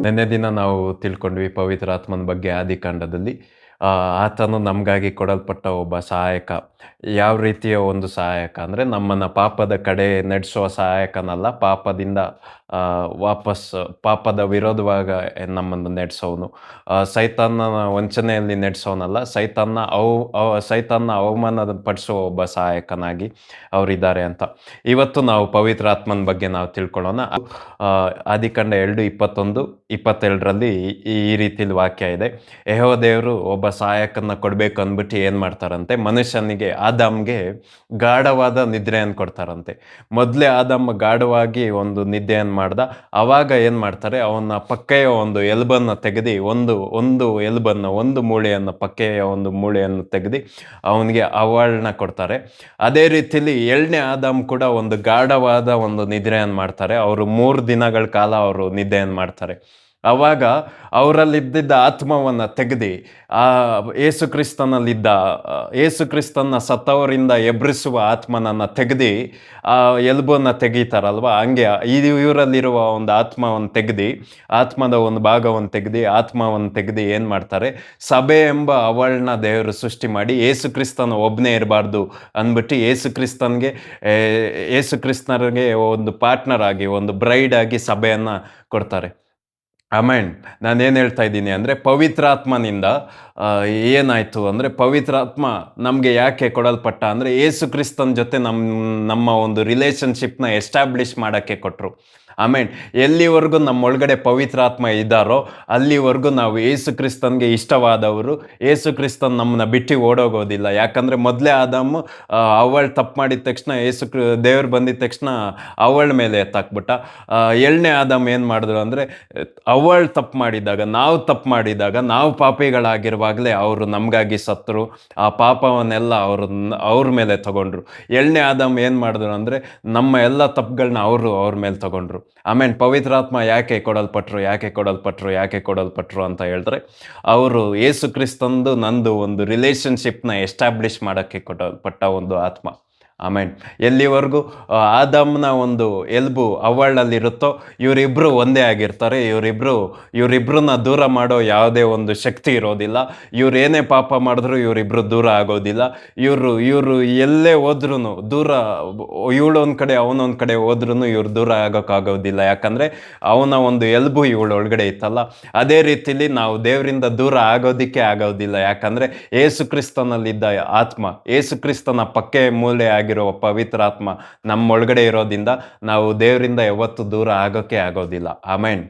ನಿನ್ನೆ ದಿನ ನಾವು ತಿಳ್ಕೊಂಡ್ವಿ ಪವಿತ್ರಾತ್ಮನ ಬಗ್ಗೆ ಆದಿಕಾಂಡದಲ್ಲಿ. ಆತನು ನಮಗಾಗಿ ಕೊಡಲ್ಪಟ್ಟ ಒಬ್ಬ ಸಹಾಯಕ. ಯಾವ ರೀತಿಯ ಒಂದು ಸಹಾಯಕ ಅಂದರೆ ನಮ್ಮನ್ನು ಪಾಪದ ಕಡೆ ನಡೆಸುವ ಸಹಾಯಕನಲ್ಲ, ಪಾಪದಿಂದ ವಾಪಸ್ ಪಾಪದ ವಿರೋಧವಾಗ ನಮ್ಮನ್ನು ನಡೆಸೋನು. ಸೈತಾನನ ವಂಚನೆಯಲ್ಲಿ ನಡೆಸೋನಲ್ಲ, ಸೈತಾನ್ನ ಅವಮಾನ ಪಡಿಸುವ ಒಬ್ಬ ಸಹಾಯಕನಾಗಿ ಅವರಿದ್ದಾರೆ ಅಂತ. ಇವತ್ತು ನಾವು ಪವಿತ್ರಾತ್ಮನ ಬಗ್ಗೆ ನಾವು ತಿಳ್ಕೊಳ್ಳೋಣ. ಆದಿಕಾಂಡ 2:21-22ರಲ್ಲಿ ಈ ರೀತಿಲಿ ವಾಕ್ಯ ಇದೆ. ಯೆಹೋವ ದೇವರು ಒಬ್ಬ ಸಹಾಯಕನ ಕೊಡಬೇಕು ಅಂದ್ಬಿಟ್ಟು ಏನು ಮಾಡ್ತಾರಂತೆ, ಮನುಷ್ಯನಿಗೆ ಆದಾಮ್ಗೆ ಗಾಢವಾದ ನಿದ್ರೆಯನ್ನು ಕೊಡ್ತಾರಂತೆ. ಮೊದಲೇ ಆದಾಮ ಗಾಢವಾಗಿ ಒಂದು ನಿದ್ದೆಯನ್ನು ಮಾಡ್ದ. ಆವಾಗ ಏನು ಮಾಡ್ತಾರೆ, ಅವನ ಪಕ್ಕೆಯ ಒಂದು ಎಲುಬನ್ನು ತೆಗೆದು ಒಂದು ಮೂಳೆಯನ್ನು, ಪಕ್ಕೆಯ ಒಂದು ಮೂಳೆಯನ್ನು ತೆಗೆದು ಅವನಿಗೆ ಅವಳನ್ನ ಕೊಡ್ತಾರೆ. ಅದೇ ರೀತಿಲಿ 2ನೇ ಆದಾಮ್ ಕೂಡ ಒಂದು ಗಾಢವಾದ ಒಂದು ನಿದ್ರೆಯನ್ನು ಮಾಡ್ತಾರೆ. ಅವರು 3 ದಿನಗಳ ಕಾಲ ಅವರು ನಿದ್ದೆಯನ್ನು ಮಾಡ್ತಾರೆ. ಆವಾಗ ಅವರಲ್ಲಿದ್ದ ಆತ್ಮವನ್ನು ತೆಗೆದು ಯೇಸು ಕ್ರಿಸ್ತನ ಸತ್ತವರಿಂದ ಎಬ್ರಿಸುವ ಆತ್ಮನನ್ನು ತೆಗೆದು ಆ ಎಲುಬನ್ನು ತೆಗೀತಾರಲ್ವ, ಹಂಗೆ ಇವರಲ್ಲಿರುವ ಒಂದು ಆತ್ಮವನ್ನು ತೆಗೆದು, ಆತ್ಮದ ಒಂದು ಭಾಗವನ್ನು ತೆಗೆದು ಏನು ಮಾಡ್ತಾರೆ, ಸಭೆ ಎಂಬ ಅವಳನ್ನ ದೇವರು ಸೃಷ್ಟಿ ಮಾಡಿ ಯೇಸು ಕ್ರಿಸ್ತನ ಒಬ್ಬನೇ ಇರಬಾರ್ದು ಅಂದ್ಬಿಟ್ಟು ಯೇಸು ಕ್ರಿಸ್ತನಿಗೆ ಒಂದು ಪಾರ್ಟ್ನರ್ ಆಗಿ, ಒಂದು ಬ್ರೈಡ್ ಆಗಿ ಸಭೆಯನ್ನು ಕೊಡ್ತಾರೆ. ಆಮೇನ್. ನಾನೇನು ಹೇಳ್ತಾ ಇದ್ದೀನಿ ಅಂದರೆ, ಪವಿತ್ರಾತ್ಮನಿಂದ ಏನಾಯಿತು ಅಂದರೆ, ಪವಿತ್ರಾತ್ಮ ನಮಗೆ ಯಾಕೆ ಕೊಡಲ್ಪಟ್ಟ ಅಂದರೆ, ಯೇಸು ಕ್ರಿಸ್ತನ ಜೊತೆ ನಮ್ಮ ಒಂದು ರಿಲೇಷನ್ಶಿಪ್ನ ಎಸ್ಟಾಬ್ಲಿಷ್ ಮಾಡೋಕ್ಕೆ ಕೊಟ್ಟರು. ಆಮೇನ್. ಎಲ್ಲಿವರೆಗೂ ನಮ್ಮೊಳಗಡೆ ಪವಿತ್ರಾತ್ಮ ಇದ್ದಾರೋ ಅಲ್ಲಿವರೆಗೂ ನಾವು ಯೇಸು ಕ್ರಿಸ್ತನ್ಗೆ ಇಷ್ಟವಾದವರು. ಯೇಸು ಕ್ರಿಸ್ತನ್ ನಮ್ಮನ್ನ ಬಿಟ್ಟು ಓಡೋಗೋದಿಲ್ಲ. ಯಾಕಂದರೆ ಮೊದಲೇ ಆದಾಮು ಅವಳು ತಪ್ಪು ಮಾಡಿದ ತಕ್ಷಣ ದೇವ್ರು ಬಂದಿದ ತಕ್ಷಣ ಅವಳ ಮೇಲೆ ಎತ್ತಾಕ್ಬಿಟ್ಟ. 2ನೇ ಆದಾಮ್ ಏನು ಮಾಡಿದ್ರು ಅಂದರೆ, ಅವಳು ತಪ್ಪು ಮಾಡಿದಾಗ, ನಾವು ಪಾಪಿಗಳಾಗಿರುವಾಗಲೇ ಅವರು ನಮಗಾಗಿ ಸತ್ತರು. ಆ ಪಾಪವನ್ನೆಲ್ಲ ಅವ್ರ ಮೇಲೆ ತಗೊಂಡ್ರು. 2ನೇ ಆದಾಮ್ ಏನು ಮಾಡಿದ್ರು ಅಂದರೆ, ನಮ್ಮ ಎಲ್ಲ ತಪ್ಪುಗಳನ್ನ ಅವ್ರ ಮೇಲೆ ತಗೊಂಡ್ರು. ಆಮೇಲೆ ಪವಿತ್ರಾತ್ಮ ಯಾಕೆ ಕೊಡಲ್ಪಟ್ರು ಅಂತ ಹೇಳಿದ್ರೆ, ಅವರು ಯೇಸು ಕ್ರಿಸ್ತಂದು ನಂದು ಒಂದು ರಿಲೇಷನ್ಶಿಪ್ನ ಎಸ್ಟಾಬ್ಲಿಷ್ ಮಾಡೋಕ್ಕೆ ಕೊಡಲ್ಪಟ್ಟ ಒಂದು ಆತ್ಮ. ಆಮೇನ್. ಎಲ್ಲಿವರೆಗೂ ಆದಾಮ್ನ ಒಂದು ಎಲುಬು ಅವಳಲ್ಲಿರುತ್ತೋ ಇವರಿಬ್ಬರು ಒಂದೇ ಆಗಿರ್ತಾರೆ. ಇವರಿಬ್ಬರನ್ನ ದೂರ ಮಾಡೋ ಯಾವುದೇ ಒಂದು ಶಕ್ತಿ ಇರೋದಿಲ್ಲ. ಇವರೇನೇ ಪಾಪ ಮಾಡಿದ್ರು ಇವರಿಬ್ಬರು ದೂರ ಆಗೋದಿಲ್ಲ. ಇವರು ಎಲ್ಲೇ ಹೋದ್ರೂ ದೂರ, ಇವಳೊಂದು ಕಡೆ ಅವನೊಂದು ಕಡೆ ಹೋದ್ರೂ ಇವ್ರು ದೂರ ಆಗೋಕ್ಕಾಗೋದಿಲ್ಲ. ಯಾಕಂದರೆ ಅವನ ಒಂದು ಎಲುಬು ಇವಳೊಳಗಡೆ ಇತ್ತಲ್ಲ. ಅದೇ ರೀತಿಲಿ ನಾವು ದೇವರಿಂದ ದೂರ ಆಗೋದಿಕ್ಕೆ ಆಗೋದಿಲ್ಲ. ಯಾಕಂದರೆ ಯೇಸು ಕ್ರಿಸ್ತನಲ್ಲಿದ್ದ ಆತ್ಮ, ಯೇಸು ಕ್ರಿಸ್ತನ ಪಕ್ಕೆ ಮೂಲೆ ಆಗಿರೋ ಪವಿತ್ರಾತ್ಮ ನಮ್ಮೊಳಗಡೆ ಇರೋದ್ರಿಂದ ನಾವು ದೇವರಿಂದ ಯಾವತ್ತೂ ದೂರ ಆಗೋಕ್ಕೆ ಆಗೋದಿಲ್ಲ. ಆಮೇನ್.